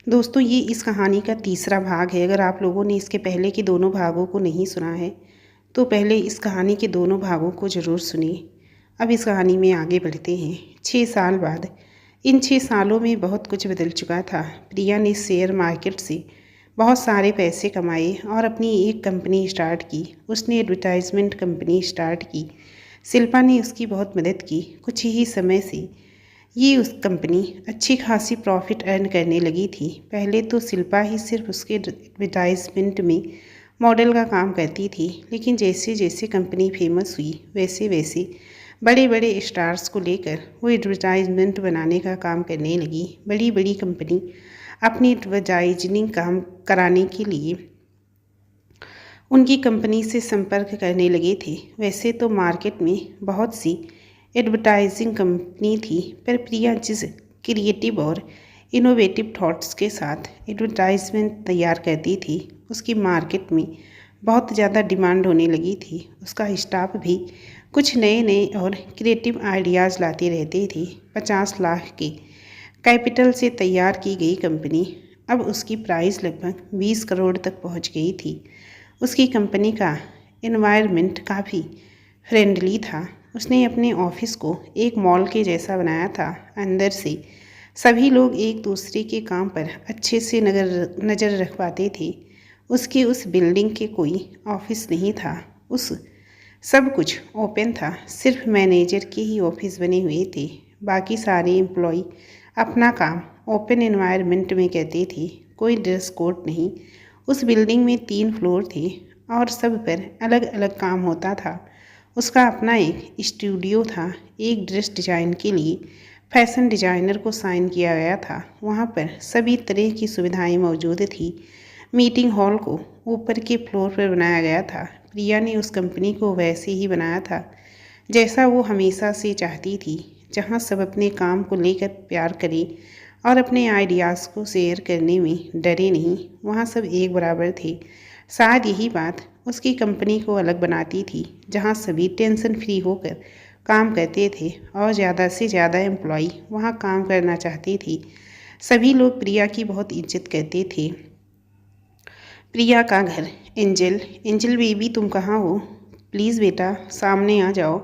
दोस्तों, ये इस कहानी का तीसरा भाग है। अगर आप लोगों ने इसके पहले के दोनों भागों को नहीं सुना है तो पहले इस कहानी के दोनों भागों को ज़रूर सुनिए। अब इस कहानी में आगे बढ़ते हैं। 6 साल बाद। इन 6 सालों में बहुत कुछ बदल चुका था। प्रिया ने शेयर मार्केट से बहुत सारे पैसे कमाए और अपनी एक कंपनी स्टार्ट की। उसने एडवर्टाइजमेंट कंपनी स्टार्ट की। शिल्पा ने उसकी बहुत मदद की। कुछ ही समय से ये उस कंपनी अच्छी खासी प्रॉफिट अर्न करने लगी थी। पहले तो शिल्पा ही सिर्फ उसके एडवर्टाइजमेंट में मॉडल का काम करती थी, लेकिन जैसे जैसे कंपनी फेमस हुई वैसे वैसे बड़े बड़े स्टार्स को लेकर वो एडवर्टाइजमेंट बनाने का काम करने लगी। बड़ी बड़ी कंपनी अपनी एडवर्टाइजिंग काम कराने के लिए उनकी कंपनी से संपर्क करने लगे थे। वैसे तो मार्केट में बहुत सी एडवर्टाइजिंग कंपनी थी, पर प्रिया जिस क्रिएटिव और इनोवेटिव थॉट्स के साथ एडवर्टाइजमेंट तैयार करती थी, उसकी मार्केट में बहुत ज़्यादा डिमांड होने लगी थी। उसका स्टाफ भी कुछ नए नए और क्रिएटिव आइडियाज़ लाते रहते थे। 50 लाख के कैपिटल से तैयार की गई कंपनी अब उसकी प्राइस लगभग 20 करोड़ तक पहुंच गई थी। उसकी कंपनी का एनवायरनमेंट काफ़ी फ्रेंडली था। उसने अपने ऑफिस को एक मॉल के जैसा बनाया था। अंदर से सभी लोग एक दूसरे के काम पर अच्छे से नज़र रख पाते थे। उसकी उस बिल्डिंग के कोई ऑफिस नहीं था। उस सब कुछ ओपन था। सिर्फ मैनेजर के ही ऑफिस बने हुए थे। बाकी सारे एम्प्लॉय अपना काम ओपन एनवायरनमेंट में करते थे। कोई ड्रेस कोड नहीं। उस बिल्डिंग में 3 फ्लोर थे और सब पर अलग अलग काम होता था। उसका अपना एक स्टूडियो था। एक ड्रेस डिज़ाइन के लिए फैशन डिज़ाइनर को साइन किया गया था। वहाँ पर सभी तरह की सुविधाएं मौजूद थी। मीटिंग हॉल को ऊपर के फ्लोर पर बनाया गया था। प्रिया ने उस कंपनी को वैसे ही बनाया था जैसा वो हमेशा से चाहती थी, जहाँ सब अपने काम को लेकर प्यार करें और अपने आइडियाज़ को शेयर करने में डरे नहीं। वहाँ सब एक बराबर थे। शायद यही बात उसकी कंपनी को अलग बनाती थी, जहाँ सभी टेंशन फ्री होकर काम करते थे और ज़्यादा से ज़्यादा एम्प्लॉय वहाँ काम करना चाहती थी। सभी लोग प्रिया की बहुत इज्जत करते थे। प्रिया का घर। एंजल। एंजल बेबी, तुम कहाँ हो? प्लीज़ बेटा सामने आ जाओ।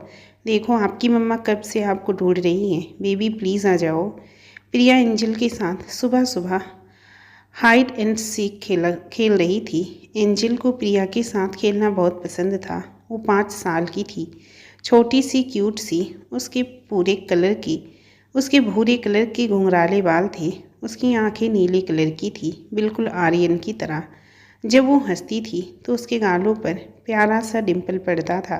देखो आपकी मम्मा कब से आपको ढूंढ रही हैं। बेबी प्लीज़ आ जाओ। प्रिया एंजल के साथ सुबह सुबह हाइड एंड सीक खेल रही थी। एंजल को प्रिया के साथ खेलना बहुत पसंद था। वो 5 साल की थी, छोटी सी क्यूट सी। उसके भूरे कलर के घुंघराले बाल थे। उसकी आंखें नीले कलर की थी, बिल्कुल आर्यन की तरह। जब वो हंसती थी तो उसके गालों पर प्यारा सा डिम्पल पड़ता था।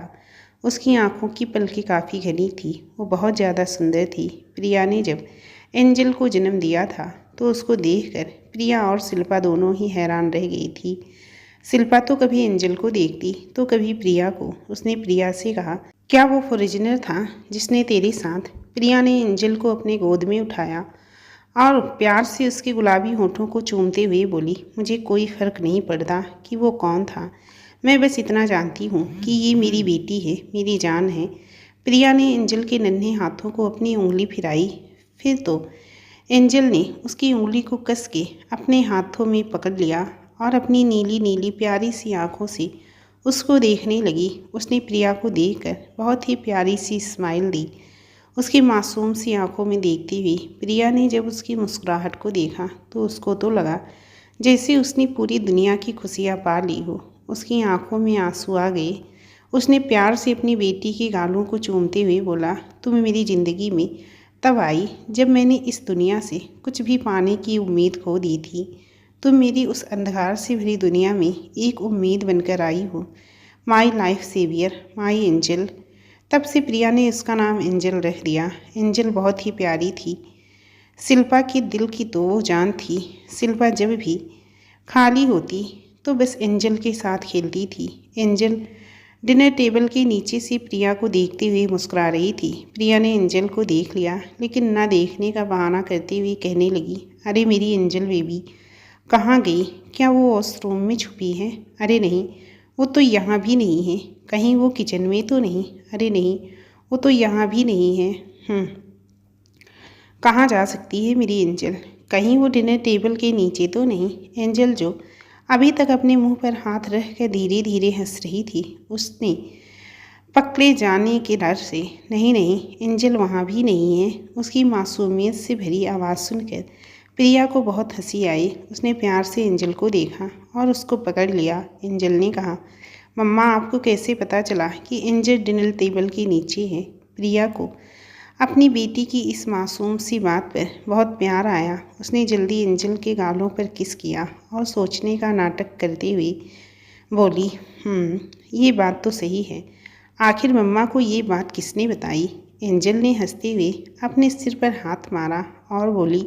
उसकी आंखों की पलकें काफ़ी घनी थी। वो बहुत ज़्यादा सुंदर थी। प्रिया ने जब एंजल को जन्म दिया था तो उसको देखकर प्रिया और शिल्पा दोनों ही हैरान रह गई थी। शिल्पा तो कभी एंजल को देखती तो कभी प्रिया को। उसने प्रिया से कहा, क्या वो फॉरेनर था जिसने तेरे साथ? प्रिया ने एंजल को अपने गोद में उठाया और प्यार से उसके गुलाबी होठों को चूमते हुए बोली, मुझे कोई फ़र्क नहीं पड़ता कि वो कौन था। मैं बस इतना जानती हूँ कि ये मेरी बेटी है, मेरी जान है। प्रिया ने एंजल के नन्हे हाथों को अपनी उंगली फिराई। फिर तो एंजल ने उसकी उंगली को कस के अपने हाथों में पकड़ लिया और अपनी नीली नीली प्यारी सी आंखों से उसको देखने लगी। उसने प्रिया को देखकर बहुत ही प्यारी सी स्माइल दी। उसकी मासूम सी आंखों में देखती हुई प्रिया ने जब उसकी मुस्कुराहट को देखा तो उसको तो लगा जैसे उसने पूरी दुनिया की खुशियाँ पा ली हो। उसकी आंखों में आंसू आ गए। उसने प्यार से अपनी बेटी के गालों को चूमते हुए बोला, तुम मेरी ज़िंदगी में तब आई जब मैंने इस दुनिया से कुछ भी पाने की उम्मीद खो दी थी। तुम मेरी उस अंधकार से भरी दुनिया में एक उम्मीद बनकर आई हो। My life saviour, my angel. तब से प्रिया ने उसका नाम एंजल रख दिया। एंजल बहुत ही प्यारी थी। शिल्पा के दिल की तो वो जान थी। शिल्पा जब भी खाली होती तो बस एंजल के साथ खेलती थी। एंजल डिनर टेबल के नीचे से प्रिया को देखते हुए मुस्कुरा रही थी। प्रिया ने एंजल को देख लिया, लेकिन ना देखने का बहाना करते हुए कहने लगी, अरे मेरी एंजल बेबी कहाँ गई? क्या वो वॉशरूम में छुपी है? अरे नहीं, वो तो यहाँ भी नहीं है। कहीं वो किचन में तो नहीं? अरे नहीं, वो तो यहाँ भी नहीं है। कहाँ जा सकती है मेरी एंजल? कहीं वो डिनर टेबल के नीचे तो नहीं। एंजल जो अभी तक अपने मुंह पर हाथ रख कर धीरे धीरे हंस रही थी, उसने पकड़े जाने के डर से नहीं नहीं एंजल वहाँ भी नहीं है। उसकी मासूमियत से भरी आवाज़ सुनकर प्रिया को बहुत हंसी आई। उसने प्यार से एंजल को देखा और उसको पकड़ लिया। एंजल ने कहा, मम्मा आपको कैसे पता चला कि एंजल डिनर टेबल के नीचे है? प्रिया को अपनी बेटी की इस मासूम सी बात पर बहुत प्यार आया। उसने जल्दी एंजल के गालों पर किस किया और सोचने का नाटक करते हुए बोली, ये बात तो सही है। आखिर मम्मा को ये बात किसने बताई? एंजल ने हंसते हुए अपने सिर पर हाथ मारा और बोली,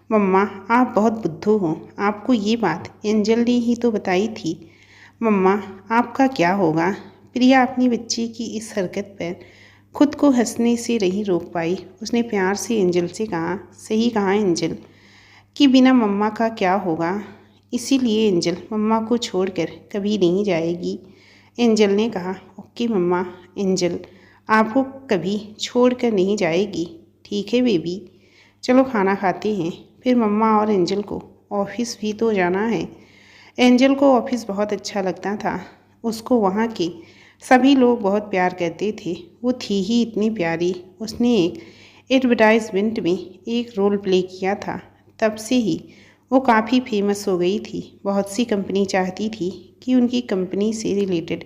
मम्मा आप बहुत बुद्धू हो। आपको ये बात एंजल ने ही तो बताई थी। मम्मा आपका क्या होगा? प्रिया अपनी बच्ची की इस हरकत पर खुद को हंसने से नहीं रोक पाई। उसने प्यार से एंजल से कहा, सही कहा एंजल कि बिना मम्मा का क्या होगा। इसीलिए एंजल मम्मा को छोड़कर कभी नहीं जाएगी। एंजल ने कहा, ओके मम्मा। एंजल आपको कभी छोड़कर नहीं जाएगी। ठीक है बेबी, चलो खाना खाते हैं, फिर मम्मा और एंजल को ऑफिस भी तो जाना है। एंजल को ऑफिस बहुत अच्छा लगता था। उसको वहाँ के सभी लोग बहुत प्यार करते थे। वो थी ही इतनी प्यारी। उसने एक एडवर्टाइजमेंट में एक रोल प्ले किया था। तब से ही वो काफ़ी फेमस हो गई थी। बहुत सी कंपनी चाहती थी कि उनकी कंपनी से रिलेटेड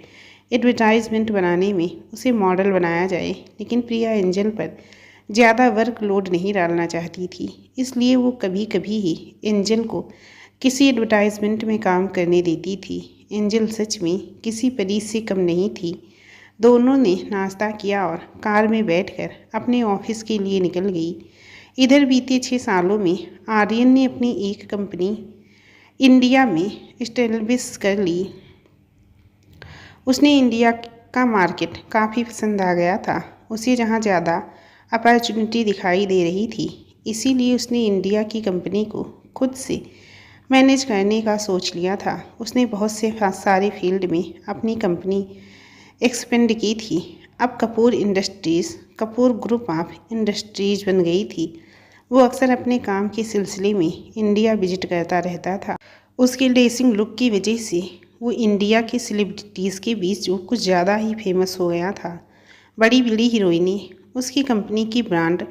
एडवर्टाइजमेंट बनाने में उसे मॉडल बनाया जाए, लेकिन प्रिया एंजल पर ज़्यादा वर्कलोड नहीं डालना चाहती थी। इसलिए वो कभी कभी ही एंजल को किसी एडवर्टाइजमेंट में काम करने देती थी। एंजल सच में किसी परी से कम नहीं थी। दोनों ने नाश्ता किया और कार में बैठकर अपने ऑफिस के लिए निकल गई। इधर बीते 6 सालों में आर्यन ने अपनी एक कंपनी इंडिया में इस्टेब्लिश कर ली। उसने इंडिया का मार्केट काफ़ी पसंद आ गया था। उसे जहाँ ज़्यादा अपॉर्चुनिटी दिखाई दे रही थी, इसीलिए उसने इंडिया की कंपनी को खुद से मैनेज करने का सोच लिया था। उसने बहुत से सारे फील्ड में अपनी कंपनी एक्सपेंड की थी। अब Kapoor industries Kapoor group of industries बन गई थी। वो अक्सर अपने काम के सिलसिले में इंडिया विजिट करता रहता था। उसके ड्रेसिंग लुक की वजह से वो इंडिया के सेलिब्रिटीज़ के बीच जो कुछ ज़्यादा ही फेमस हो गया था। बड़ी बड़ी हीरोइनें उसकी कंपनी की ब्रांड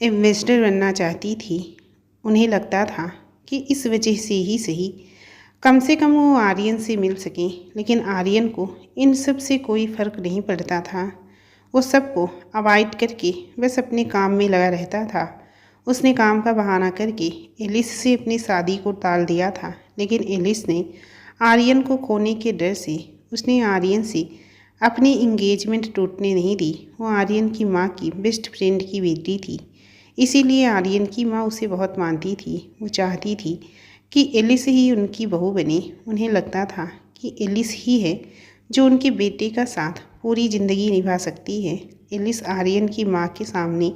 एम्बेसडर बनना चाहती थी। उन्हें लगता था कि इस वजह से ही सही कम से कम वो आर्यन से मिल सकें, लेकिन आर्यन को इन सब से कोई फ़र्क नहीं पड़ता था। वो सबको अवॉइड करके बस अपने काम में लगा रहता था। उसने काम का बहाना करके एलिस से अपनी शादी को टाल दिया था, लेकिन एलिस ने आर्यन को खोने के डर से उसने आर्यन से अपनी इंगेजमेंट टूटने नहीं दी। वो आर्यन की माँ की बेस्ट फ्रेंड की बेटी थी, इसीलिए आर्यन की माँ उसे बहुत मानती थी। वो चाहती थी कि एलिस ही उनकी बहू बने। उन्हें लगता था कि एलिस ही है जो उनके बेटे का साथ पूरी ज़िंदगी निभा सकती है। एलिस आर्यन की माँ के सामने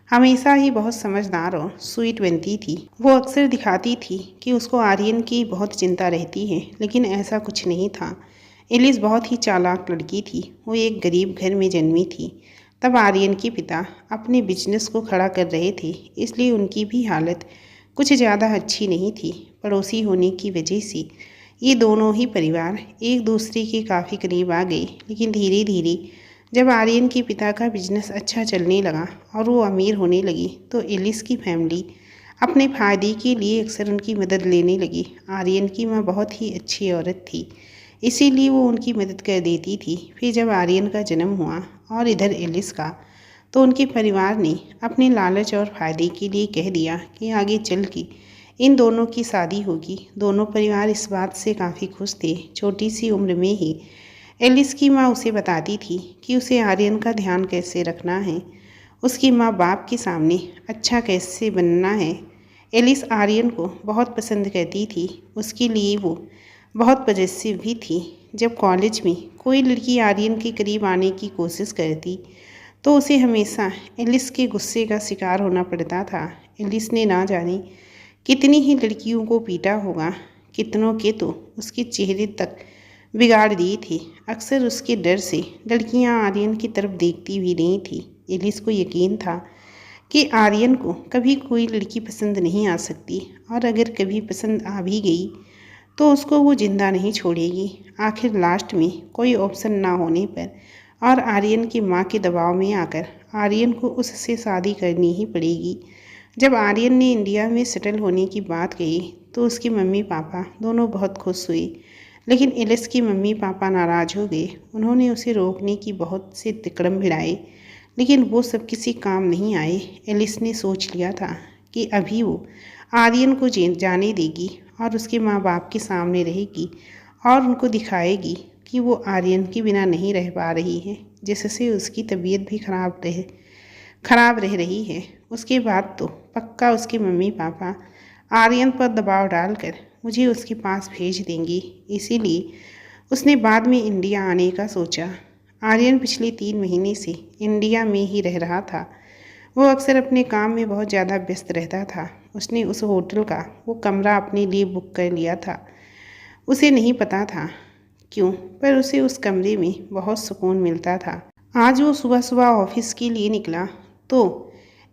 हमेशा ही बहुत समझदार और स्वीट बनती थी। वो अक्सर दिखाती थी कि उसको आर्यन की बहुत चिंता रहती है, लेकिन ऐसा कुछ नहीं था। एलिस बहुत ही चालाक लड़की थी। वो एक गरीब घर में जन्मी थी। तब आर्यन के पिता अपने बिजनेस को खड़ा कर रहे थे, इसलिए उनकी भी हालत कुछ ज़्यादा अच्छी नहीं थी। पड़ोसी होने की वजह से ये दोनों ही परिवार एक दूसरे के काफ़ी करीब आ गए, लेकिन धीरे धीरे जब आर्यन के पिता का बिजनेस अच्छा चलने लगा और वो अमीर होने लगी, तो एलिस की फैमिली अपने फ़ायदे के लिए अक्सर उनकी मदद लेने लगी। आर्यन की माँ बहुत ही अच्छी औरत थी, इसीलिए वो उनकी मदद कर देती थी। फिर जब आर्यन का जन्म हुआ और इधर एलिस का, तो उनके परिवार ने अपने लालच और फ़ायदे के लिए कह दिया कि आगे चल के इन दोनों की शादी होगी। दोनों परिवार इस बात से काफ़ी खुश थे। छोटी सी उम्र में ही एलिस की माँ उसे बताती थी कि उसे आर्यन का ध्यान कैसे रखना है, उसकी माँ बाप के सामने अच्छा कैसे बनना है। एलिस आर्यन को बहुत पसंद करती थी। उसके लिए वो बहुत पॉजिटिव भी थी। जब कॉलेज में कोई लड़की आर्यन के करीब आने की कोशिश करती, तो उसे हमेशा एलिस के गुस्से का शिकार होना पड़ता था। एलिस ने ना जाने कितनी ही लड़कियों को पीटा होगा, कितनों के तो उसके चेहरे तक बिगाड़ दिए थे। अक्सर उसके डर से लड़कियां आर्यन की तरफ देखती भी नहीं थी। एलिस को यकीन था कि आर्यन को कभी कोई लड़की पसंद नहीं आ सकती, और अगर कभी पसंद आ भी गई तो उसको वो जिंदा नहीं छोड़ेगी। आखिर लास्ट में कोई ऑप्शन ना होने पर और आर्यन की माँ के दबाव में आकर आर्यन को उससे शादी करनी ही पड़ेगी। जब आर्यन ने इंडिया में सेटल होने की बात कही तो उसके मम्मी पापा दोनों बहुत खुश हुए, लेकिन एलिस की मम्मी पापा नाराज़ हो गए। उन्होंने उसे रोकने की बहुत से तिकड़म भिड़ाए, लेकिन वो सब किसी काम नहीं आए। एलिस ने सोच लिया था कि अभी वो आर्यन को जाने देगी और उसके माँ बाप के सामने रहेगी और उनको दिखाएगी कि वो आर्यन के बिना नहीं रह पा रही है, जिससे उसकी तबीयत भी खराब रह रही है। उसके बाद तो पक्का उसके मम्मी पापा आर्यन पर दबाव डालकर मुझे उसके पास भेज देंगे। इसीलिए उसने बाद में इंडिया आने का सोचा। आर्यन पिछले 3 महीने से इंडिया में ही रह रहा था। वो अक्सर अपने काम में बहुत ज़्यादा व्यस्त रहता था। उसने उस होटल का वो कमरा अपने लिए बुक कर लिया था। उसे नहीं पता था क्यों, पर उसे उस कमरे में बहुत सुकून मिलता था। आज वो सुबह सुबह ऑफिस के लिए निकला तो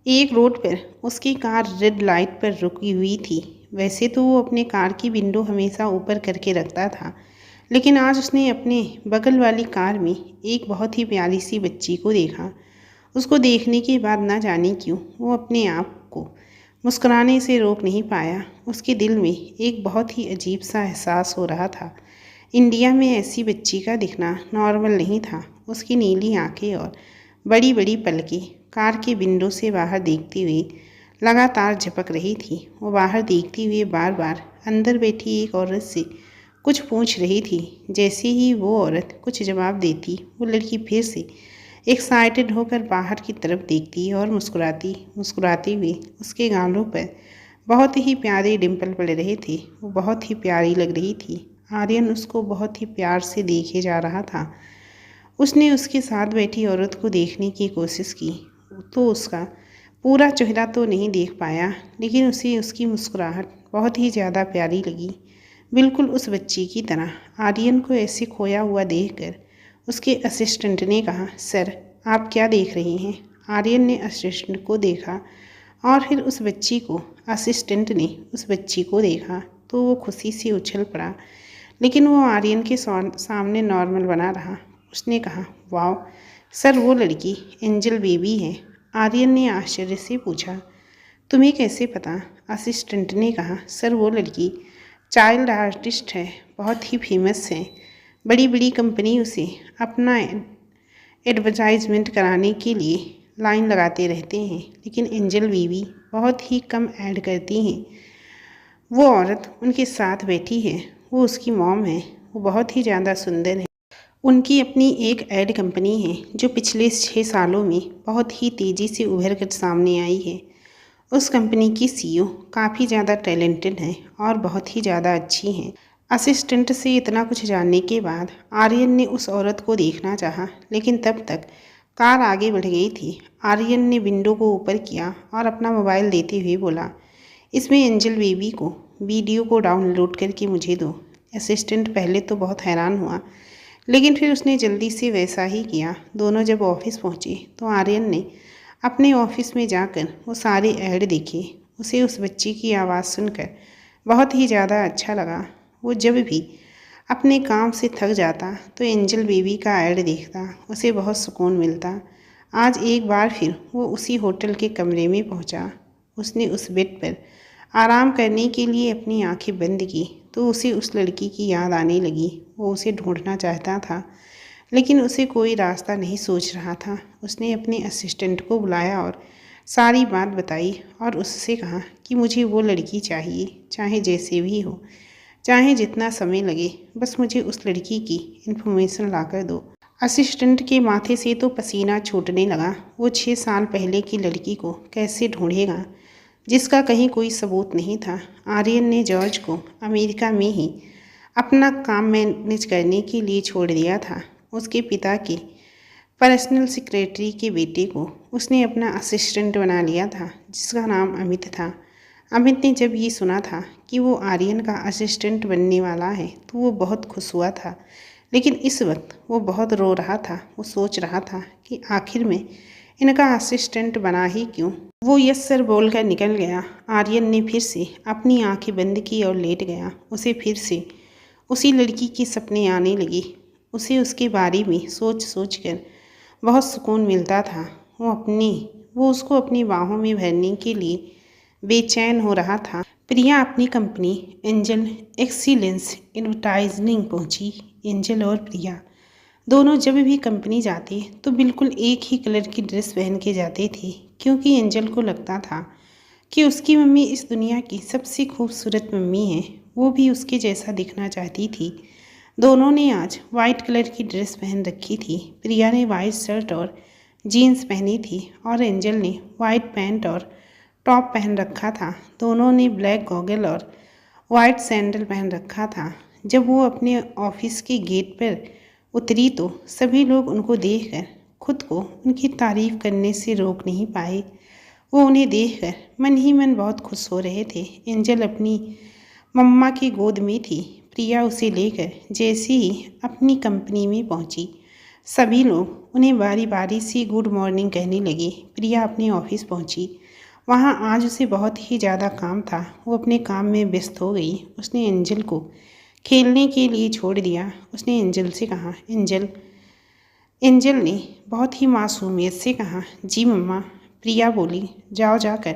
एक रोड पर उसकी कार रेड लाइट पर रुकी हुई थी। वैसे तो वो अपने कार की विंडो हमेशा ऊपर करके रखता था, लेकिन आज उसने अपने बगल वाली कार में एक बहुत ही प्यारी सी बच्ची को देखा। उसको देखने के बाद ना जाने क्यों वो अपने आप को मुस्कुराने से रोक नहीं पाया। उसके दिल में एक बहुत ही अजीब सा एहसास हो रहा था। इंडिया में ऐसी बच्ची का दिखना नॉर्मल नहीं था। उसकी नीली आंखें और बड़ी बड़ी पलकें कार के विंडो से बाहर देखते हुए लगातार झपक रही थी। वो बाहर देखते हुए बार बार अंदर बैठी एक औरत से कुछ पूछ रही थी। जैसे ही वो औरत कुछ जवाब देती, वो लड़की फिर से एक्साइटेड होकर बाहर की तरफ देखती और मुस्कुराती हुई उसके गालों पर बहुत ही प्यारे डिम्पल पड़ रहे थे। वो बहुत ही प्यारी लग रही थी। आर्यन उसको बहुत ही प्यार से देखे जा रहा था। उसने उसके साथ बैठी औरत को देखने की कोशिश की तो उसका पूरा चेहरा तो नहीं देख पाया, लेकिन उसे उसकी मुस्कुराहट बहुत ही ज़्यादा प्यारी लगी, बिल्कुल उस बच्ची की तरह। आर्यन को ऐसे खोया हुआ देखकर उसके असिस्टेंट ने कहा, सर आप क्या देख रही हैं? आर्यन ने असिस्टेंट को देखा और फिर उस बच्ची को। असिस्टेंट ने उस बच्ची को देखा तो वो खुशी से उछल पड़ा, लेकिन वो आर्यन के सामने नॉर्मल बना रहा। उसने कहा, वाओ सर, वो लड़की एंजल बेबी है। आर्यन ने आश्चर्य से पूछा, तुम्हें कैसे पता? असिस्टेंट ने कहा, सर वो लड़की चाइल्ड आर्टिस्ट है, बहुत ही फेमस है। बड़ी बड़ी कंपनी उसे अपना एडवर्टाइजमेंट कराने के लिए लाइन लगाते रहते हैं, लेकिन एंजल बेबी बहुत ही कम ऐड करती हैं। वो औरत उनके साथ बैठी है, वो उसकी मॉम है। वो बहुत ही ज़्यादा सुंदर है। उनकी अपनी एक ऐड कंपनी है जो पिछले 6 सालों में बहुत ही तेज़ी से उभर कर सामने आई है। उस कंपनी की सीईओ काफ़ी ज़्यादा टैलेंटेड है और बहुत ही ज़्यादा अच्छी हैं। असिस्टेंट से इतना कुछ जानने के बाद आर्यन ने उस औरत को देखना चाहा, लेकिन तब तक कार आगे बढ़ गई थी। आर्यन ने विंडो को ऊपर किया और अपना मोबाइल देते हुए बोला, इसमें एंजल बेबी को वीडियो को डाउनलोड करके मुझे दो। असिस्टेंट पहले तो बहुत हैरान हुआ, लेकिन फिर उसने जल्दी से वैसा ही किया। दोनों जब ऑफिस पहुँचे तो आर्यन ने अपने ऑफिस में जाकर वो सारे ऐड देखे। उसे उस बच्ची की आवाज़ सुनकर बहुत ही ज़्यादा अच्छा लगा। वो जब भी अपने काम से थक जाता तो एंजल बेबी का ऐड देखता, उसे बहुत सुकून मिलता। आज एक बार फिर वो उसी होटल के कमरे में पहुंचा। उसने उस बेड पर आराम करने के लिए अपनी आंखें बंद की तो उसे उस लड़की की याद आने लगी। वो उसे ढूंढना चाहता था, लेकिन उसे कोई रास्ता नहीं सोच रहा था। उसने अपने असिस्टेंट को बुलाया और सारी बात बताई और उससे कहा कि मुझे वो लड़की चाहिए, चाहे जैसे भी हो, चाहे जितना समय लगे, बस मुझे उस लड़की की इन्फॉर्मेशन ला कर दो। असिस्टेंट के माथे से तो पसीना छूटने लगा। वो 6 साल पहले की लड़की को कैसे ढूंढेगा जिसका कहीं कोई सबूत नहीं था। आर्यन ने जॉर्ज को अमेरिका में ही अपना काम मैनेज करने के लिए छोड़ दिया था। उसके पिता के पर्सनल सेक्रेटरी के बेटे को उसने अपना असिस्टेंट बना लिया था, जिसका नाम अमित था। अमित ने जब ये सुना था कि वो आर्यन का असिस्टेंट बनने वाला है तो वो बहुत खुश हुआ था, लेकिन इस वक्त वो बहुत रो रहा था। वो सोच रहा था कि आखिर में इनका असिस्टेंट बना ही क्यों। वो यस सर बोलकर निकल गया। आर्यन ने फिर से अपनी आंखें बंद की और लेट गया। उसे फिर से उसी लड़की के सपने आने लगे। उसे उसके बारे में सोच सोच कर बहुत सुकून मिलता था। वो उसको अपनी बाहों में भरने के लिए बेचैन हो रहा था। प्रिया अपनी कंपनी एंजल एक्सीलेंस एडवर्टाइजिंग पहुंची। एंजल और प्रिया दोनों जब भी कंपनी जाते तो बिल्कुल एक ही कलर की ड्रेस पहन के जाते थे, क्योंकि एंजल को लगता था कि उसकी मम्मी इस दुनिया की सबसे खूबसूरत मम्मी है। वो भी उसके जैसा दिखना चाहती थी। दोनों ने आज वाइट कलर की ड्रेस पहन रखी थी। प्रिया ने वाइट शर्ट और जीन्स पहनी थी और एंजल ने वाइट पैंट और टॉप पहन रखा था। दोनों ने ब्लैक गॉगल और वाइट सैंडल पहन रखा था। जब वो अपने ऑफिस के गेट पर उतरी तो सभी लोग उनको देखकर खुद को उनकी तारीफ करने से रोक नहीं पाए। वो उन्हें देखकर मन ही मन बहुत खुश हो रहे थे। एंजल अपनी मम्मा की गोद में थी। प्रिया उसे लेकर जैसे ही अपनी कंपनी में पहुंची, सभी लोग उन्हें बारी बारी से गुड मॉर्निंग कहने लगे। प्रिया अपने ऑफिस पहुंची। वहां आज उसे बहुत ही ज़्यादा काम था। वो अपने काम में व्यस्त हो गई। उसने एंजल को खेलने के लिए छोड़ दिया। उसने एंजल से कहा, एंजल ने बहुत ही मासूमियत से कहा, जी मम्मा। प्रिया बोली, जाओ जाकर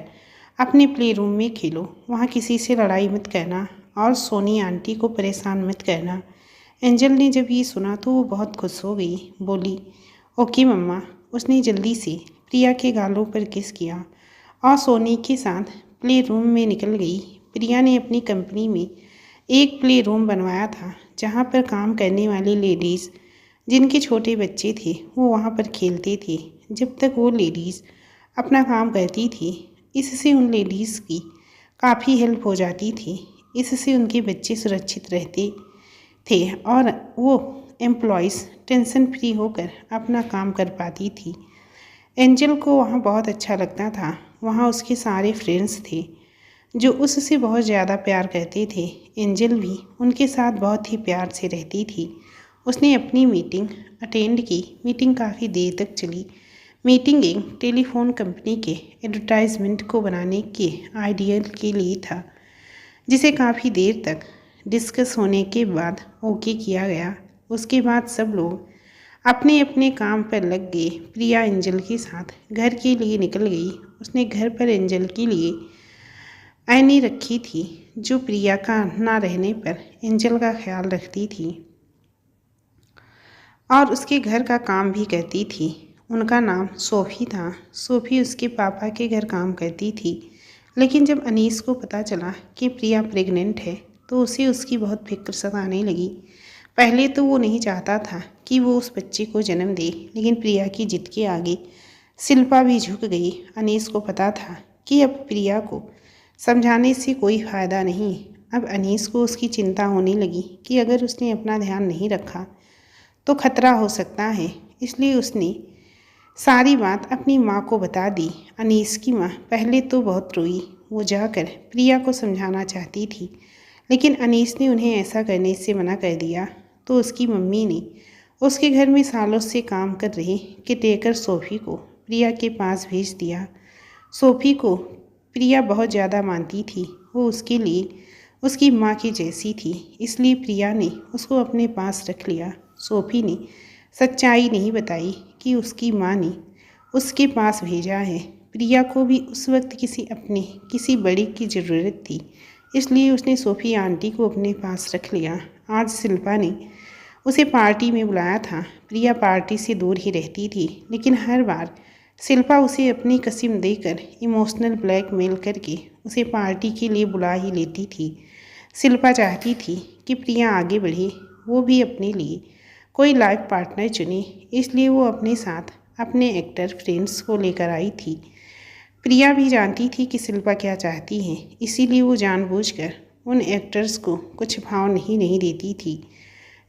अपने प्ले रूम में खेलो। वहाँ किसी से लड़ाई मत करना और सोनी आंटी को परेशान मत करना। एंजल ने जब ये सुना तो वो बहुत खुश हो गई। बोली, ओके मम्मा। उसने जल्दी से प्रिया के गालों पर किस किया और सोनी के साथ प्ले रूम में निकल गई। प्रिया ने अपनी कंपनी में एक प्ले रूम बनवाया था, जहाँ पर काम करने वाली लेडीज़ जिनके छोटे बच्चे थे वो वहाँ पर खेलते थे। जब तक वो लेडीज़ अपना काम करती थी, इससे उन लेडीज़ की काफ़ी हेल्प हो जाती थी। इससे उनके बच्चे सुरक्षित रहते थे और वो एम्प्लॉयज़ टेंशन फ्री होकर अपना काम कर पाती थी। एंजल को वहाँ बहुत अच्छा लगता था। वहाँ उसके सारे फ्रेंड्स थे जो उससे बहुत ज़्यादा प्यार करते थे। एंजल भी उनके साथ बहुत ही प्यार से रहती थी। उसने अपनी मीटिंग अटेंड की। मीटिंग काफ़ी देर तक चली। मीटिंग एक टेलीफोन कंपनी के एडवर्टाइजमेंट को बनाने के आइडिया के लिए था, जिसे काफ़ी देर तक डिस्कस होने के बाद ओके किया गया। उसके बाद सब लोग अपने अपने काम पर लग गए। प्रिया एंजल के साथ घर के लिए निकल गई। उसने घर पर एंजल के लिए ऐनी रखी थी, जो प्रिया का ना रहने पर एंजल का ख्याल रखती थी और उसके घर का काम भी करती थी। उनका नाम सोफ़ी था। सोफ़ी उसके पापा के घर काम करती थी। लेकिन जब अनीस को पता चला कि प्रिया प्रेग्नेंट है तो उसे उसकी बहुत फिक्र सताने लगी। पहले तो वो नहीं चाहता था कि वो उस बच्चे को जन्म दे, लेकिन प्रिया की जिद के आगे शिल्पा भी झुक गई। अनीस को पता था कि अब प्रिया को समझाने से कोई फ़ायदा नहीं। अब अनीस को उसकी चिंता होने लगी कि अगर उसने अपना ध्यान नहीं रखा तो खतरा हो सकता है। इसलिए उसने सारी बात अपनी माँ को बता दी। अनीस की माँ पहले तो बहुत रोई। वो जाकर प्रिया को समझाना चाहती थी, लेकिन अनीस ने उन्हें ऐसा करने से मना कर दिया। तो उसकी मम्मी ने उसके घर में सालों से काम कर रही केयरटेकर सोफ़ी को प्रिया के पास भेज दिया। सोफ़ी को प्रिया बहुत ज़्यादा मानती थी। वो उसके लिए उसकी माँ की जैसी थी, इसलिए प्रिया ने उसको अपने पास रख लिया। सोफ़ी ने सच्चाई नहीं बताई कि उसकी माँ ने उसके पास भेजा है। प्रिया को भी उस वक्त किसी बड़ी की ज़रूरत थी, इसलिए उसने सोफ़ी आंटी को अपने पास रख लिया। आज शिल्पा ने उसे पार्टी में बुलाया था। प्रिया पार्टी से दूर ही रहती थी, लेकिन हर बार शिल्पा उसे अपनी कसम देकर इमोशनल ब्लैकमेल करके उसे पार्टी के लिए बुला ही लेती थी। शिल्पा चाहती थी कि प्रिया आगे बढ़े, वो भी अपने लिए कोई लाइफ पार्टनर चुने, इसलिए वो अपने साथ अपने एक्टर फ्रेंड्स को लेकर आई थी। प्रिया भी जानती थी कि शिल्पा क्या चाहती है, इसीलिए वो जानबूझकर उन एक्टर्स को कुछ भाव नहीं देती थी,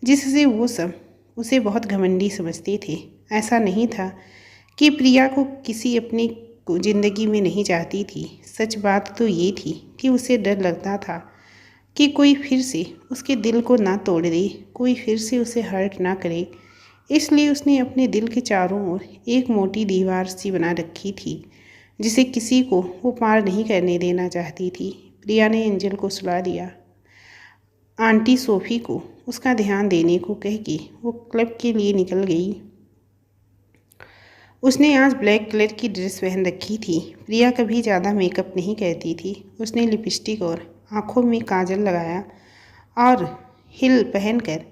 जिससे वो सब उसे बहुत घमंडी समझते थे। ऐसा नहीं था कि प्रिया को किसी अपनी ज़िंदगी में नहीं चाहती थी। सच बात तो ये थी कि उसे डर लगता था कि कोई फिर से उसके दिल को ना तोड़ दे, कोई फिर से उसे हर्ट ना करे। इसलिए उसने अपने दिल के चारों ओर एक मोटी दीवार सी बना रखी थी जिसे किसी को वो पार नहीं करने देना चाहती थी। प्रिया ने एंजल को सुला दिया। आंटी सोफ़ी को उसका ध्यान देने को कह के वो क्लब के लिए निकल गई। उसने आज ब्लैक कलर की ड्रेस पहन रखी थी। प्रिया कभी ज़्यादा मेकअप नहीं करती थी। उसने लिपस्टिक और आँखों में काजल लगाया और हिल पहनकर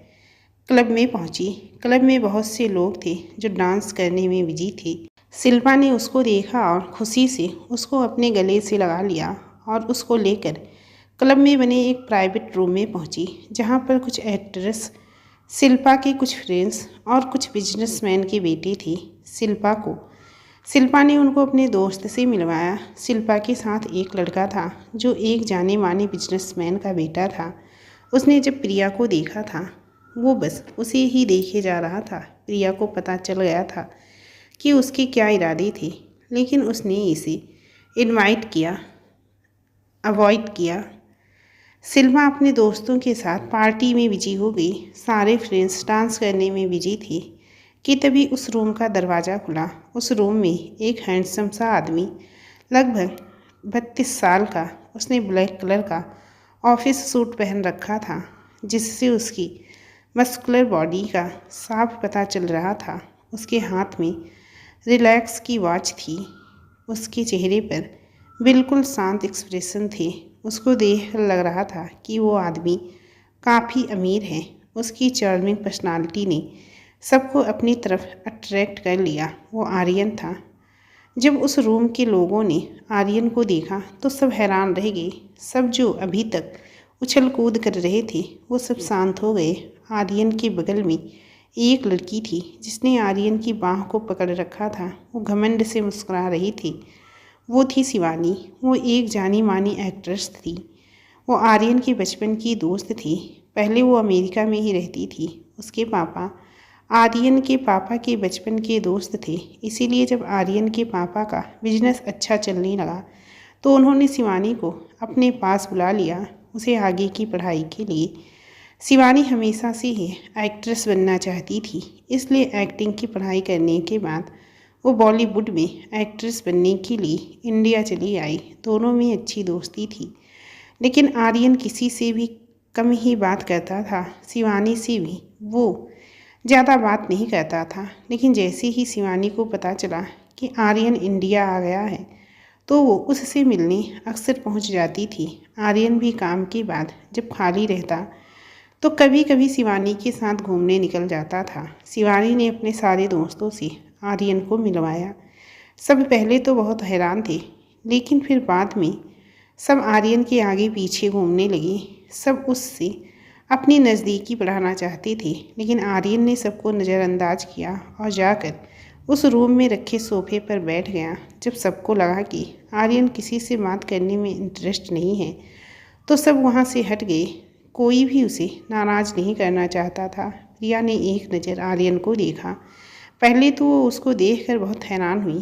क्लब में पहुंची। क्लब में बहुत से लोग थे जो डांस करने में बिजी थे। शिल्पा ने उसको देखा और खुशी से उसको अपने गले से लगा लिया और उसको लेकर क्लब में बने एक प्राइवेट रूम में पहुंची, जहां पर कुछ एक्ट्रेस, शिल्पा के कुछ फ्रेंड्स और कुछ बिजनेसमैन के बेटे थे। शिल्पा ने उनको अपने दोस्त से मिलवाया। शिल्पा के साथ एक लड़का था जो एक जाने माने बिजनेसमैन का बेटा था। उसने जब प्रिया को देखा था वो बस उसे ही देखे जा रहा था। प्रिया को पता चल गया था कि उसके क्या इरादे थे, लेकिन उसने इसे अवॉइड किया। शिल्पा अपने दोस्तों के साथ पार्टी में बिजी हो गई। सारे फ्रेंड्स डांस करने में बिजी थे कि तभी उस रूम का दरवाज़ा खुला। उस रूम में एक हैंडसम सा आदमी, लगभग 32 साल का, उसने ब्लैक कलर का ऑफिस सूट पहन रखा था जिससे उसकी मस्कुलर बॉडी का साफ पता चल रहा था। उसके हाथ में रिलैक्स की वॉच थी। उसके चेहरे पर बिल्कुल शांत एक्सप्रेशन थे। उसको देख लग रहा था कि वो आदमी काफ़ी अमीर है। उसकी चार्मिंग पर्सनालिटी ने सबको अपनी तरफ अट्रैक्ट कर लिया। वो आर्यन था। जब उस रूम के लोगों ने आर्यन को देखा तो सब हैरान रह गए। सब जो अभी तक उछल कूद कर रहे थे वो सब शांत हो गए। आर्यन के बगल में एक लड़की थी जिसने आर्यन की बाह को पकड़ रखा था। वो घमंड से मुस्कुरा रही थी। वो थी शिवानी। वो एक जानी मानी एक्ट्रेस थी। वो आर्यन के बचपन की दोस्त थी। पहले वो अमेरिका में ही रहती थी। उसके पापा आर्यन के पापा के बचपन के दोस्त थे। इसीलिए जब आर्यन के पापा का बिजनेस अच्छा चलने लगा तो उन्होंने शिवानी को अपने पास बुला लिया, उसे आगे की पढ़ाई के लिए। शिवानी हमेशा से ही एक्ट्रेस बनना चाहती थी, इसलिए एक्टिंग की पढ़ाई करने के बाद वो बॉलीवुड में एक्ट्रेस बनने के लिए इंडिया चली आई। दोनों में अच्छी दोस्ती थी, लेकिन आर्यन किसी से भी कम ही बात करता था। शिवानी से भी वो ज़्यादा बात नहीं करता था। लेकिन जैसे ही शिवानी को पता चला कि आर्यन इंडिया आ गया है तो वो उससे मिलने अक्सर पहुंच जाती थी। आर्यन भी काम के बाद जब खाली रहता तो कभी कभी शिवानी के साथ घूमने निकल जाता था। शिवानी ने अपने सारे दोस्तों से आर्यन को मिलवाया। सब पहले तो बहुत हैरान थे, लेकिन फिर बाद में सब आर्यन के आगे पीछे घूमने लगे। सब उससे अपनी नज़दीकी बढ़ाना चाहते थे, लेकिन आर्यन ने सबको नज़रअंदाज किया और जाकर उस रूम में रखे सोफे पर बैठ गया। जब सबको लगा कि आर्यन किसी से बात करने में इंटरेस्ट नहीं है तो सब वहाँ से हट गए। कोई भी उसे नाराज़ नहीं करना चाहता था। प्रिया ने एक नज़र आर्यन को देखा। पहले तो वो उसको देखकर बहुत हैरान हुई।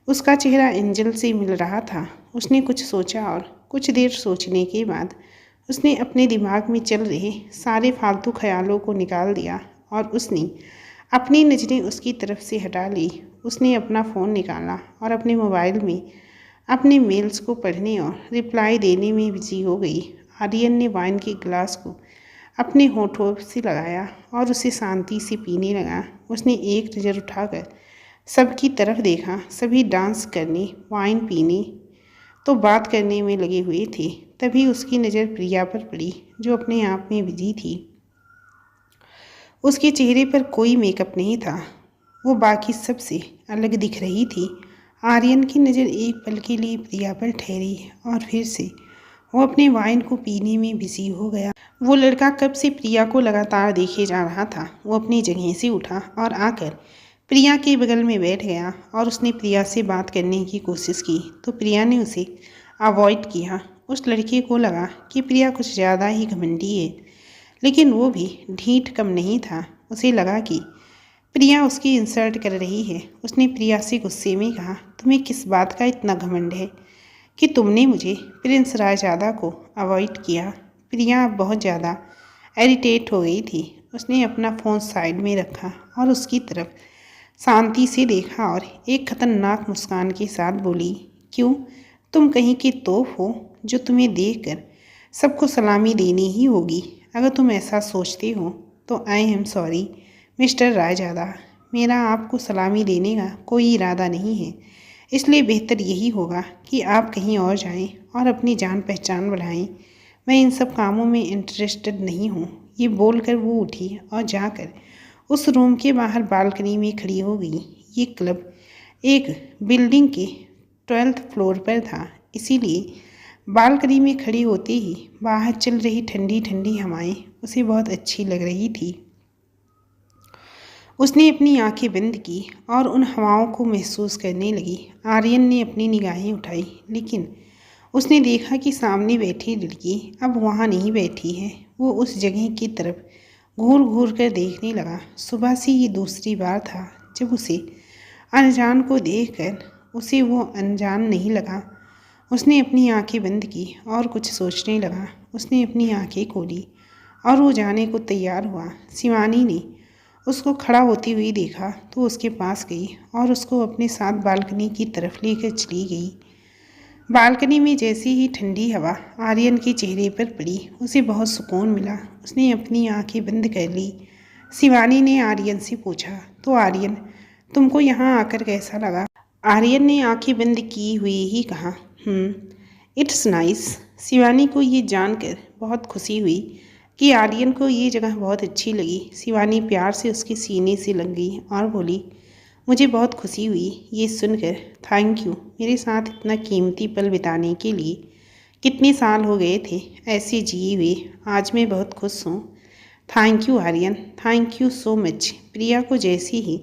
उसका चेहरा एंजल से मिल रहा था। उसने कुछ सोचा और कुछ देर सोचने के बाद उसने अपने दिमाग में चल रहे सारे फालतू ख्यालों को निकाल दिया और उसने अपनी नज़रें उसकी तरफ से हटा ली। उसने अपना फ़ोन निकाला और अपने मोबाइल में अपने मेल्स को पढ़ने और रिप्लाई देने में बिजी हो गई। आर्यन ने वाइन के गिलास को अपने होठों से लगाया और उसे शांति से पीने लगा। उसने एक नज़र उठाकर सबकी तरफ देखा। सभी डांस करने, वाइन पीने तो बात करने में लगे हुए थे। तभी उसकी नज़र प्रिया पर पड़ी जो अपने आप में बिजी थी। उसके चेहरे पर कोई मेकअप नहीं था। वो बाकी सब से अलग दिख रही थी। आर्यन की नज़र एक पल के लिए प्रिया पर ठहरी और फिर से वो अपने वाइन को पीने में बिजी हो गया। वो लड़का कब से प्रिया को लगातार देखे जा रहा था। वो अपनी जगह से उठा और आकर प्रिया के बगल में बैठ गया और उसने प्रिया से बात करने की कोशिश की तो प्रिया ने उसे अवॉइड किया। उस लड़के को लगा कि प्रिया कुछ ज़्यादा ही घमंडी है, लेकिन वो भी ढीठ कम नहीं था। उसे लगा कि प्रिया उसकी इंसल्ट कर रही है। उसने प्रिया से गुस्से में कहा, तुम्हें किस बात का इतना घमंड है कि तुमने मुझे प्रिंस रायजादा को अवॉइड किया। प्रिया अब बहुत ज़्यादा इरिटेट हो गई थी। उसने अपना फ़ोन साइड में रखा और उसकी तरफ शांति से देखा और एक खतरनाक मुस्कान के साथ बोली, क्यों, तुम कहीं की तोप हो जो तुम्हें देखकर सबको सलामी देनी ही होगी? अगर तुम ऐसा सोचते हो तो I am sorry mister Raizada, मेरा आपको सलामी देने का कोई इरादा नहीं है। इसलिए बेहतर यही होगा कि आप कहीं और जाएं और अपनी जान पहचान बढ़ाएं। मैं इन सब कामों में इंटरेस्टेड नहीं हूँ। ये बोलकर वो उठी और जाकर उस रूम के बाहर बालकनी में खड़ी हो गई। ये क्लब एक बिल्डिंग के 12th फ्लोर पर था, इसीलिए बालकनी में खड़ी होते ही बाहर चल रही ठंडी ठंडी हवाएं उसे बहुत अच्छी लग रही थी। उसने अपनी आंखें बंद की और उन हवाओं को महसूस करने लगी। आर्यन ने अपनी निगाहें उठाई, लेकिन उसने देखा कि सामने बैठी लड़की अब वहाँ नहीं बैठी है। वो उस जगह की तरफ घूर घूर कर देखने लगा। सुबह से ये दूसरी बार था जब उसे अनजान को देखकर उसे वो अनजान नहीं लगा। उसने अपनी आंखें बंद की और कुछ सोचने लगा। उसने अपनी आंखें खोली और वो जाने को तैयार हुआ। शिवानी ने उसको खड़ा होती हुई देखा तो उसके पास गई और उसको अपने साथ बालकनी की तरफ लेकर चली गई। बालकनी में जैसी ही ठंडी हवा आर्यन के चेहरे पर पड़ी, उसे बहुत सुकून मिला। उसने अपनी आंखें बंद कर ली। शिवानी ने आर्यन से पूछा, तो आर्यन, तुमको यहाँ आकर कैसा लगा? आर्यन ने आंखें बंद की हुई ही कहा, इट्स नाइस। शिवानी को ये जानकर बहुत खुशी हुई कि आर्यन को ये जगह बहुत अच्छी लगी। शिवानी प्यार से उसके सीने से लग गई और बोली, मुझे बहुत खुशी हुई ये सुनकर। थैंक यू मेरे साथ इतना कीमती पल बिताने के लिए। कितने साल हो गए थे ऐसे जिए हुए, आज मैं बहुत खुश हूँ। Thank you Aryan, thank you so much. Priya को जैसी ही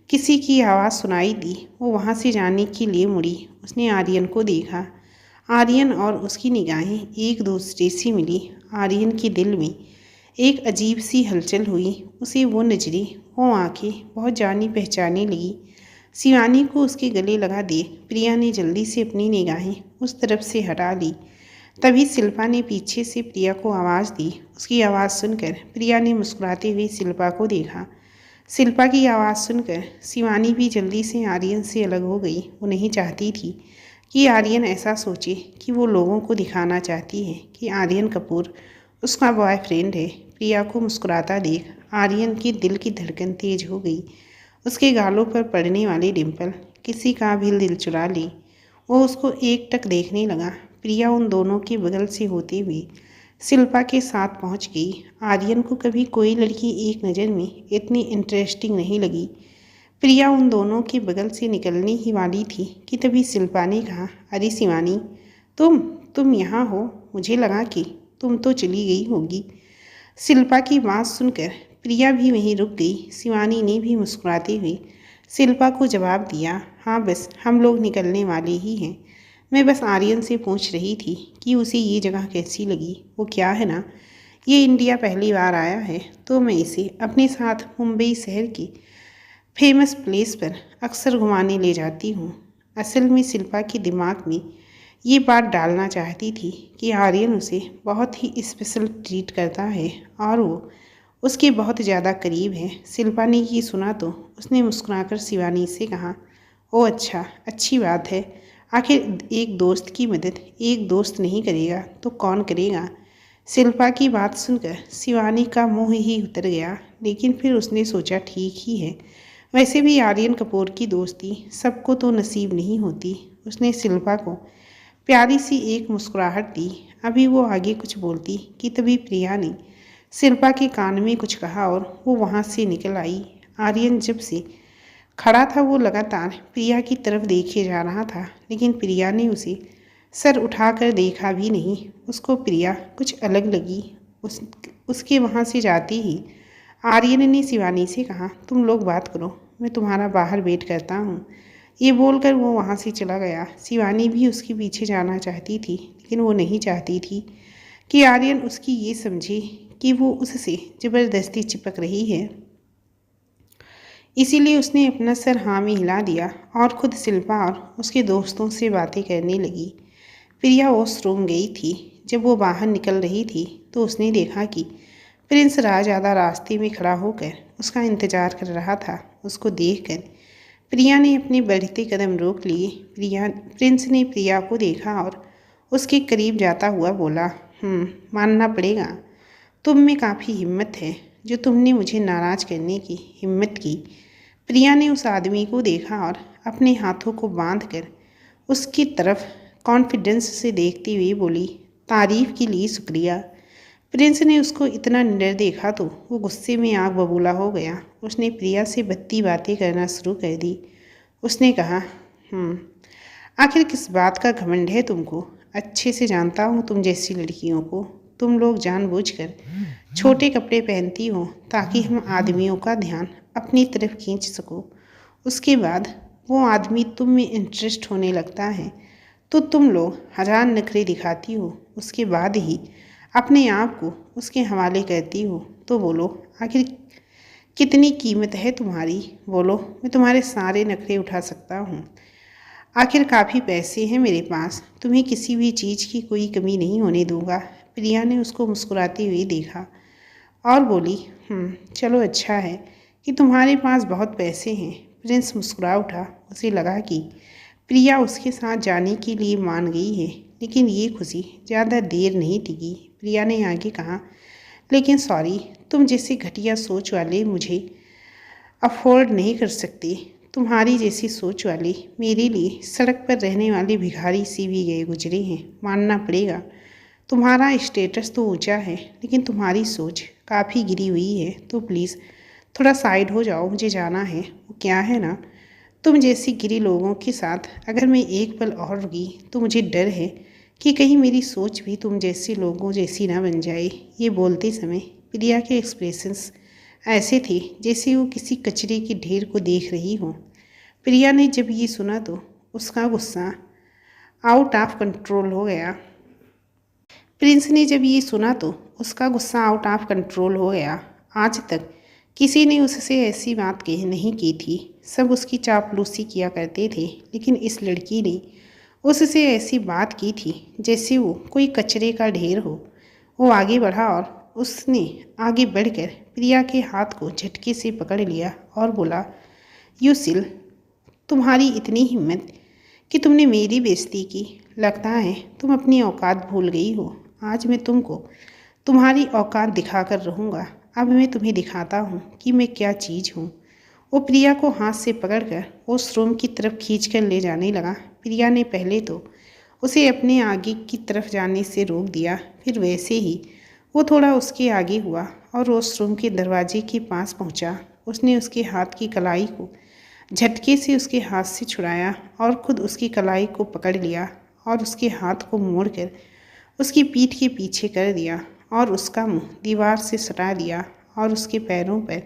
किसी की आवाज़ सुनाई दी, वो वहाँ से जाने के लिए मुड़ी। उसने आर्यन को देखा। आर्यन और उसकी निगाहें एक दूसरे से मिली। आर्यन के दिल में एक अजीब सी हलचल हुई। उसे वो नजरें, वो आंखें बहुत जानी पहचानी लगी। शिवानी को उसके गले लगा दे प्रिया ने जल्दी से अपनी निगाहें उस तरफ से हटा ली। तभी शिल्पा ने पीछे से प्रिया को आवाज़ दी। उसकी आवाज़ सुनकर प्रिया ने मुस्कुराते हुए शिल्पा को देखा। शिल्पा की आवाज़ सुनकर शिवानी भी जल्दी से आर्यन से अलग हो गई। वो नहीं चाहती थी कि आर्यन ऐसा सोचे कि वो लोगों को दिखाना चाहती है कि आर्यन कपूर उसका बॉयफ्रेंड है। प्रिया को मुस्कुराता देख आर्यन की दिल की धड़कन तेज हो गई। उसके गालों पर पड़ने वाली डिम्पल किसी का भी दिल चुरा ली। वो उसको एकटक देखने लगा। प्रिया उन दोनों के बगल से होते हुए शिल्पा के साथ पहुंच गई। आर्यन को कभी कोई लड़की एक नज़र में इतनी इंटरेस्टिंग नहीं लगी। प्रिया उन दोनों के बगल से निकलने ही वाली थी कि तभी शिल्पा ने कहा, अरे शिवानी, तुम यहाँ हो? मुझे लगा कि तुम तो चली गई होगी। शिल्पा की बात सुनकर प्रिया भी वहीं रुक गई। शिवानी ने भी मुस्कुराते हुए शिल्पा को जवाब दिया, हाँ बस हम लोग निकलने वाले ही हैं। मैं बस आर्यन से पूछ रही थी कि उसे ये जगह कैसी लगी। वो क्या है ना, ये इंडिया पहली बार आया है तो मैं इसे अपने साथ मुंबई शहर की फेमस प्लेस पर अक्सर घुमाने ले जाती हूँ। असल में शिल्पा के दिमाग में ये बात डालना चाहती थी कि आर्यन उसे बहुत ही स्पेशल ट्रीट करता है और वो उसके बहुत ज़्यादा करीब है। शिल्पा ने ये सुना तो उसने मुस्कुराकर शिवानी से कहा, ओह अच्छा, अच्छी बात है। आखिर एक दोस्त की मदद एक दोस्त नहीं करेगा तो कौन करेगा? शिल्पा की बात सुनकर शिवानी का मुँह ही उतर गया, लेकिन फिर उसने सोचा ठीक ही है। वैसे भी आर्यन कपूर की दोस्ती सबको तो नसीब नहीं होती। उसने शिल्पा को प्यारी सी एक मुस्कुराहट दी। अभी वो आगे कुछ बोलती कि तभी प्रिया ने शिल्पा के कान में कुछ कहा और वो वहाँ से निकल आई। आर्यन जब से खड़ा था वो लगातार प्रिया की तरफ देखे जा रहा था, लेकिन प्रिया ने उसे सर उठाकर देखा भी नहीं। उसको प्रिया कुछ अलग लगी। उसके वहाँ से जाते ही आर्यन ने शिवानी से कहा, तुम लोग बात करो, मैं तुम्हारा बाहर वेट करता हूँ। ये बोलकर वो वहाँ से चला गया। शिवानी भी उसके पीछे जाना चाहती थी, लेकिन वो नहीं चाहती थी कि आर्यन उसकी ये समझे कि वो उससे ज़बरदस्ती चिपक रही है। इसीलिए उसने अपना सर हाँ में हिला दिया और ख़ुद शिल्पा और उसके दोस्तों से बातें करने लगी। प्रिया वॉशरूम गई थी। जब वो बाहर निकल रही थी तो उसने देखा कि प्रिंस राजआधा रास्ते में खड़ा होकर उसका इंतजार कर रहा था। उसको देखकर प्रिया ने अपने बढ़ते कदम रोक लिए। प्रिंस ने प्रिया को देखा और उसके करीब जाता हुआ बोला, मानना पड़ेगा, तुम में काफ़ी हिम्मत है जो तुमने मुझे नाराज़ करने की हिम्मत की। प्रिया ने उस आदमी को देखा और अपने हाथों को बांध कर उसकी तरफ कॉन्फिडेंस से देखती हुई बोली, तारीफ़ के लिए शुक्रिया। प्रिंस ने उसको इतना निडर देखा तो वो गुस्से में आग बबूला हो गया। उसने प्रिया से भद्दी बातें करना शुरू कर दी। उसने कहा, आखिर किस बात का घमंड है तुमको? अच्छे से जानता हूँ तुम जैसी लड़कियों को। तुम लोग जानबूझकर छोटे कपड़े पहनती हो ताकि हम आदमियों का ध्यान अपनी तरफ खींच सको। उसके बाद वो आदमी तुम में इंटरेस्ट होने लगता है तो तुम लोग हजार नखरे दिखाती हो। उसके बाद ही अपने आप को उसके हवाले करती हो। तो बोलो, आखिर कितनी कीमत है तुम्हारी? बोलो, मैं तुम्हारे सारे नखरे उठा सकता हूँ। आखिर काफ़ी पैसे हैं मेरे पास, तुम्हें किसी भी चीज़ की कोई कमी नहीं होने दूंगा। प्रिया ने उसको मुस्कुराती हुई देखा और बोली, चलो अच्छा है कि तुम्हारे पास बहुत पैसे हैं। प्रिंस मुस्कुरा उठा। उसे लगा कि प्रिया उसके साथ जाने के लिए मान गई है, लेकिन ये खुशी ज़्यादा देर नहीं टिकी। प्रिया ने आगे कहा, लेकिन सॉरी, तुम जैसी घटिया सोच वाले मुझे अफोर्ड नहीं कर सकते। तुम्हारी जैसी सोच वाले मेरे लिए सड़क पर रहने वाले भिखारी सी भी गए गुजरे हैं। मानना पड़ेगा, तुम्हारा स्टेटस तो ऊंचा है, लेकिन तुम्हारी सोच काफ़ी गिरी हुई है। तो प्लीज़ थोड़ा साइड हो जाओ, मुझे जाना है। वो क्या है ना, तुम जैसी गिरी लोगों के साथ अगर मैं एक पल और रुकी तो मुझे डर है कि कहीं मेरी सोच भी तुम जैसे लोगों जैसी ना बन जाए। ये बोलते समय प्रिया के एक्सप्रेशंस ऐसे थे जैसे वो किसी कचरे के ढेर को देख रही हो। प्रिया ने जब ये सुना तो उसका गुस्सा आउट ऑफ कंट्रोल हो गया। प्रिंस ने जब ये सुना तो उसका गुस्सा आउट ऑफ कंट्रोल हो गया। आज तक किसी ने उससे ऐसी बात नहीं की थी। सब उसकी चापलूसी किया करते थे, लेकिन इस लड़की ने उससे ऐसी बात की थी जैसे वो कोई कचरे का ढेर हो। वो आगे बढ़ा और उसने आगे बढ़कर प्रिया के हाथ को झटके से पकड़ लिया और बोला, यूसिल, तुम्हारी इतनी हिम्मत कि तुमने मेरी बेइज्जती की। लगता है तुम अपनी औकात भूल गई हो। आज मैं तुमको तुम्हारी औकात दिखाकर रहूँगा। अब मैं तुम्हें दिखाता हूँ कि मैं क्या चीज़ हूँ। वो प्रिया को हाथ से पकड़कर उस रूम की तरफ खींचकर ले जाने लगा। प्रिया ने पहले तो उसे अपने आगे की तरफ जाने से रोक दिया, फिर वैसे ही वो थोड़ा उसके आगे हुआ और उस रूम के दरवाजे के पास पहुँचा। उसने उसके हाथ की कलाई को झटके से उसके हाथ से छुड़ाया और खुद उसकी कलाई को पकड़ लिया और उसके हाथ को मोड़कर उसकी पीठ के पीछे कर दिया और उसका मुंह दीवार से सटा दिया और उसके पैरों पर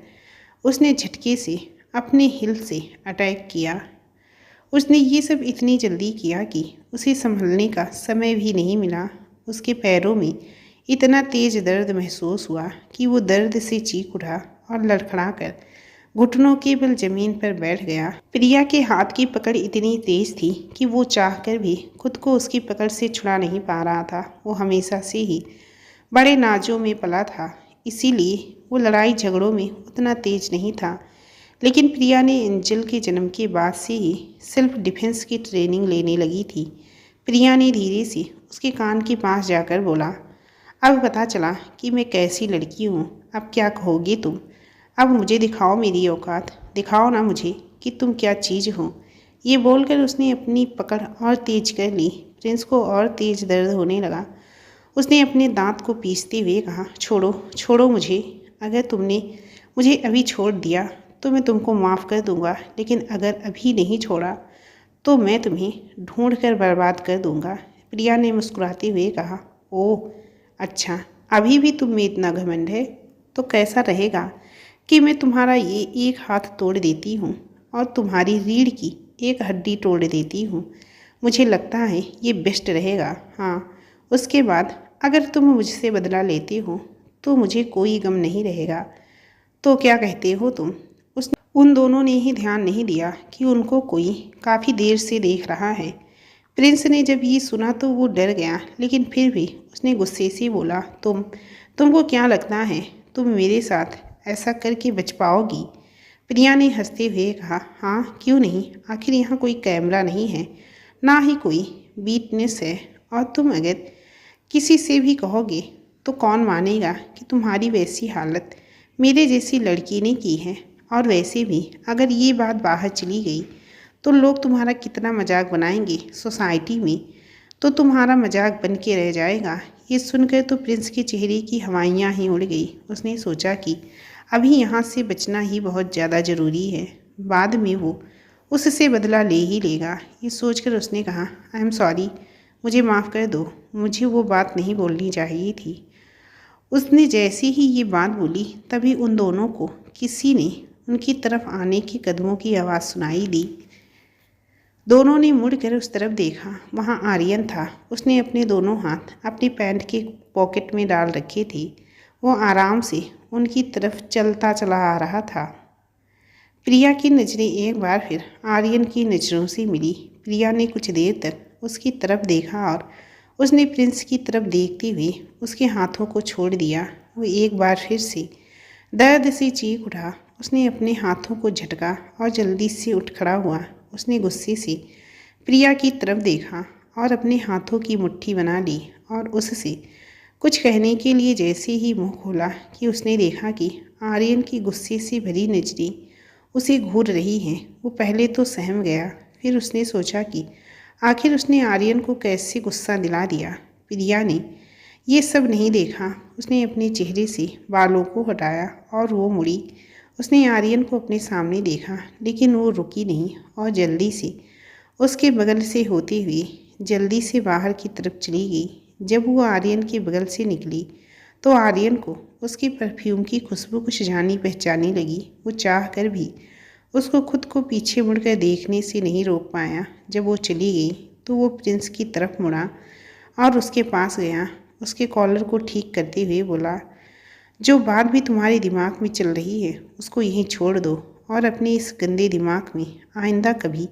उसने झटके से अपने हिल से अटैक किया। उसने ये सब इतनी जल्दी किया कि उसे संभलने का समय भी नहीं मिला। उसके पैरों में इतना तेज दर्द महसूस हुआ कि वो दर्द से चीख उठा और लड़खड़ाकर घुटनों के बल जमीन पर बैठ गया। प्रिया के हाथ की पकड़ इतनी तेज थी कि वो चाहकर भी खुद को उसकी पकड़ से छुड़ा नहीं पा रहा था। वो हमेशा से ही बड़े नाजों में पला था, इसीलिए वो लड़ाई झगड़ों में उतना तेज नहीं था। लेकिन प्रिया ने एंजल के जन्म के बाद से ही सेल्फ डिफेंस की ट्रेनिंग लेने लगी थी। प्रिया ने धीरे से उसके कान के पास जाकर बोला, अब पता चला कि मैं कैसी लड़की हूँ। अब क्या कहोगी तुम? अब मुझे दिखाओ मेरी औकात, दिखाओ ना मुझे कि तुम क्या चीज़ हो। ये बोलकर उसने अपनी पकड़ और तेज कर ली। प्रिंस को और तेज दर्द होने लगा। उसने अपने दांत को पीसते हुए कहा, छोड़ो छोड़ो मुझे। अगर तुमने मुझे अभी छोड़ दिया तो मैं तुमको माफ़ कर दूंगा, लेकिन अगर अभी नहीं छोड़ा तो मैं तुम्हें ढूंढ कर बर्बाद कर दूंगा। प्रिया ने मुस्कुराते हुए कहा, ओह अच्छा, अभी भी तुम में इतना घमंड है? तो कैसा रहेगा कि मैं तुम्हारा ये एक हाथ तोड़ देती हूँ और तुम्हारी रीढ़ की एक हड्डी तोड़ देती हूँ। मुझे लगता है ये बेस्ट रहेगा। हाँ, उसके बाद अगर तुम मुझसे बदला लेते हो तो मुझे कोई गम नहीं रहेगा। तो क्या कहते हो तुम? उन दोनों ने ही ध्यान नहीं दिया कि उनको कोई काफ़ी देर से देख रहा है। प्रिंस ने जब ये सुना तो वो डर गया, लेकिन फिर भी उसने गुस्से से बोला, तुमको क्या लगता है तुम मेरे साथ ऐसा करके बच पाओगी? प्रिया ने हंसते हुए कहा, हाँ क्यों नहीं, आखिर यहाँ कोई कैमरा नहीं है, ना ही कोई विटनेस है। और तुम अगर किसी से भी कहोगे तो कौन मानेगा कि तुम्हारी वैसी हालत मेरे जैसी लड़की ने की है। और वैसे भी अगर ये बात बाहर चली गई तो लोग तुम्हारा कितना मजाक बनाएंगे सोसाइटी में, तो तुम्हारा मजाक बन के रह जाएगा। ये सुनकर तो प्रिंस के चेहरे की हवाइयाँ ही उड़ गई। उसने सोचा कि अभी यहाँ से बचना ही बहुत ज़्यादा ज़रूरी है, बाद में वो उससे बदला ले ही लेगा। ये सोचकर उसने कहा, आई एम सॉरी, मुझे माफ़ कर दो, मुझे वो बात नहीं बोलनी चाहिए थी। उसने जैसे ही ये बात बोली तभी उन दोनों को किसी ने उनकी तरफ आने के कदमों की आवाज़ सुनाई दी। दोनों ने मुड़कर उस तरफ देखा। वहाँ आर्यन था। उसने अपने दोनों हाथ अपनी पैंट के पॉकेट में डाल रखे थे। वो आराम से उनकी तरफ चलता चला आ रहा था। प्रिया की नज़रें एक बार फिर आर्यन की नज़रों से मिली। प्रिया ने कुछ देर तक उसकी तरफ देखा और उसने प्रिंस की तरफ देखते हुए उसके हाथों को छोड़ दिया। वो एक बार फिर से दर्द से चीख उठा। उसने अपने हाथों को झटका और जल्दी से उठ खड़ा हुआ। उसने गुस्से से प्रिया की तरफ देखा और अपने हाथों की मुट्ठी बना ली और उससे कुछ कहने के लिए जैसे ही मुंह खोला कि उसने देखा कि आर्यन की गुस्से से भरी नज़रें उसे घूर रही हैं। वो पहले तो सहम गया, फिर उसने सोचा कि आखिर उसने आर्यन को कैसे गुस्सा दिला दिया। प्रिया ने ये सब नहीं देखा। उसने अपने चेहरे से बालों को हटाया और वो मुड़ी। उसने आर्यन को अपने सामने देखा, लेकिन वो रुकी नहीं और जल्दी से उसके बगल से होते हुए जल्दी से बाहर की तरफ चली गई। जब वो आर्यन के बगल से निकली तो आर्यन को उसके परफ्यूम की खुशबू कुछ जानी पहचानी लगी। वो चाह कर भी उसको खुद को पीछे मुड़कर देखने से नहीं रोक पाया। जब वो चली गई तो वो प्रिंस की तरफ मुड़ा और उसके पास गया। उसके कॉलर को ठीक करते हुए बोला, जो बात भी तुम्हारे दिमाग में चल रही है उसको यहीं छोड़ दो और अपने इस गंदे दिमाग में आइंदा कभी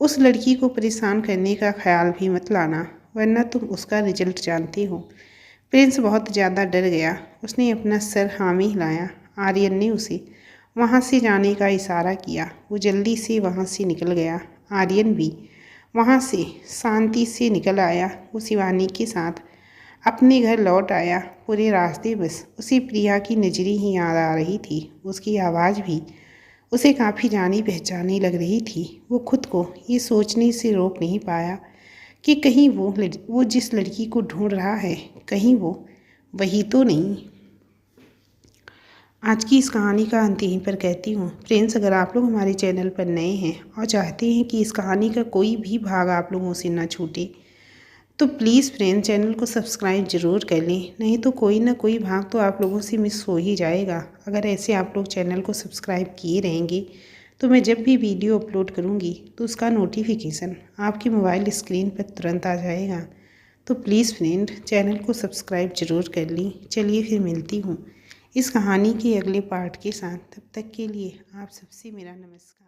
उस लड़की को परेशान करने का ख्याल भी मत लाना, वरना तुम उसका रिजल्ट जानते हो। प्रिंस बहुत ज़्यादा डर गया। उसने अपना सर हाँ में हिलाया। आर्यन ने उसे वहाँ से जाने का इशारा किया। वो जल्दी से वहाँ से निकल गया। आर्यन भी वहाँ से शांति से निकल आया। वो शिवानी के साथ अपने घर लौट आया। पूरे रास्ते बस उसे प्रिया की नज़रें ही याद आ रही थी। उसकी आवाज़ भी उसे काफ़ी जानी पहचानी लग रही थी। वो खुद को ये सोचने से रोक नहीं पाया कि कहीं वो जिस लड़की को ढूंढ रहा है कहीं वो वही तो नहीं। आज की इस कहानी का अंत यहीं पर कहती हूँ। फ्रेंड्स, अगर आप लोग हमारे चैनल पर नए हैं और चाहते हैं कि इस कहानी का कोई भी भाग आप लोगों से ना छूटे तो प्लीज़ फ्रेंड चैनल को सब्सक्राइब ज़रूर कर लें, नहीं तो कोई ना कोई भाग तो आप लोगों से मिस हो ही जाएगा। अगर ऐसे आप लोग चैनल को सब्सक्राइब किए रहेंगे तो मैं जब भी वीडियो अपलोड करूँगी तो उसका नोटिफिकेशन आपकी मोबाइल स्क्रीन पर तुरंत आ जाएगा। तो प्लीज़ फ्रेंड चैनल को सब्सक्राइब ज़रूर कर ली। चलिए फिर मिलती हूँ इस कहानी के अगले पार्ट के साथ। तब तक के लिए आप सबसे मेरा नमस्कार।